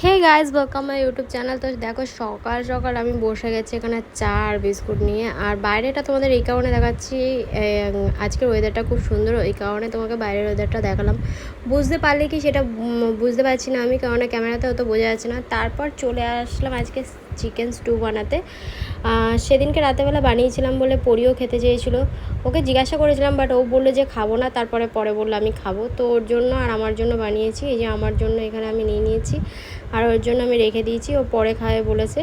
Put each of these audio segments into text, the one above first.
Hey guys welcome my YouTube channel. তো দেখো সকাল সকাল আমি বসে গেছি এখানে চা আর বিস্কুট নিয়ে। আর বাইরেটা তোমাদের এই কারণে দেখাচ্ছি, আজকের ওয়েদারটা খুব সুন্দর, এই কারণে তোমাকে বাইরের ওয়েদারটা দেখালাম। বুঝতে পারলে কি সেটা বুঝতে পারছি না আমি, কারণ ক্যামেরাতে অত বোঝা যাচ্ছে না। তারপর চলে আসলাম আজকে চিকেন স্টু বানাতে। সেদিনকে রাতেবেলা বানিয়েছিলাম বলে পরিও খেতে চেয়েছিল, ওকে জিজ্ঞাসা করেছিলাম বাট ও বললো যে খাবো না, তারপরে বললো আমি খাবো। তো ওর জন্য আর আমার জন্য বানিয়েছি। এই যে আমার জন্য এখানে আমি নিয়ে নিয়েছি, আর ওর জন্য আমি রেখে দিয়েছি, ও পরে খাবে বলেছে।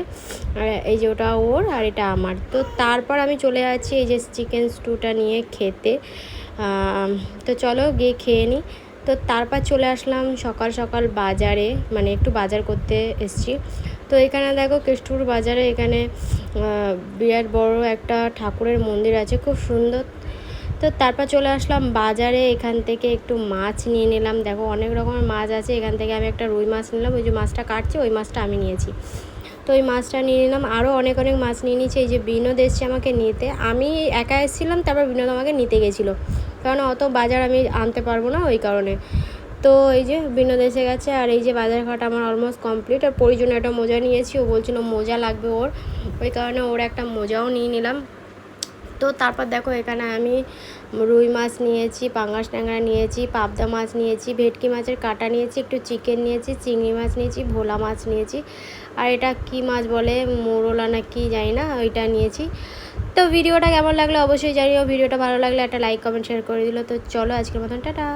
আর এই যে ওটা ওর আর এটা আমার। তো তারপর আমি চলে যাচ্ছি এই যে চিকেন স্টুটা নিয়ে খেতে। তো চলো গিয়ে খেয়ে নিই। তো তারপর চলে আসলাম সকাল সকাল বাজারে, মানে একটু বাজার করতে এসেছি। তো এখানে দেখো কেষ্টপুর বাজারে এখানে বিরাট বড় একটা ঠাকুরের মন্দির আছে, খুব সুন্দর। তো তারপর চলে আসলাম বাজারে, এখান থেকে একটু মাছ নিয়ে নিলাম। দেখো অনেক রকমের মাছ আছে, এখান থেকে আমি একটা রুই মাছ নিলাম, ওই যে মাছটা কাটছে ওই মাছটা আমি নিয়েছি। তো ওই মাছটা নিয়ে নিলাম, আরও অনেক অনেক মাছ নিয়ে নিয়েছি। এই যে বিনোদ এসছে আমাকে নিতে, আমি একা এসেছিলাম, তারপর বিনোদ আমাকে নিতে গেছিলো, কারণ অত বাজার আমি আনতে পারবো না ওই কারণে। তো এই যে বিনোদ এসে গেছে, আর এই যে বাজার ঘাট আমার অলমোস্ট কমপ্লিট। আর পরিজন্য একটা মোজা নিয়েছি, ও বলছিল মোজা লাগবে ওর, ওই কারণে ওর একটা মোজাও নিয়ে নিলাম। তো তারপর দেখো এখানে আমি রুই মাছ নিয়েছি, পাঙ্গাস ট্যাংরা নিয়েছি, পাবদা মাছ নিয়েছি, ভেটকি মাছের কাটা নিয়েছি, একটু চিকেন নিয়েছি, চিংড়ি মাছ নিয়েছি, ভোলা মাছ নিয়েছি, আর এটা কি মাছ বলে মোরলা না কি জানি না, ওইটা নিয়েছি। তো ভিডিওটা কেমন লাগলো অবশ্যই জানিও, ভিডিওটা ভালো লাগলে একটা লাইক কমেন্ট শেয়ার করে দিল। তো চলো আজকের মতন টাটা।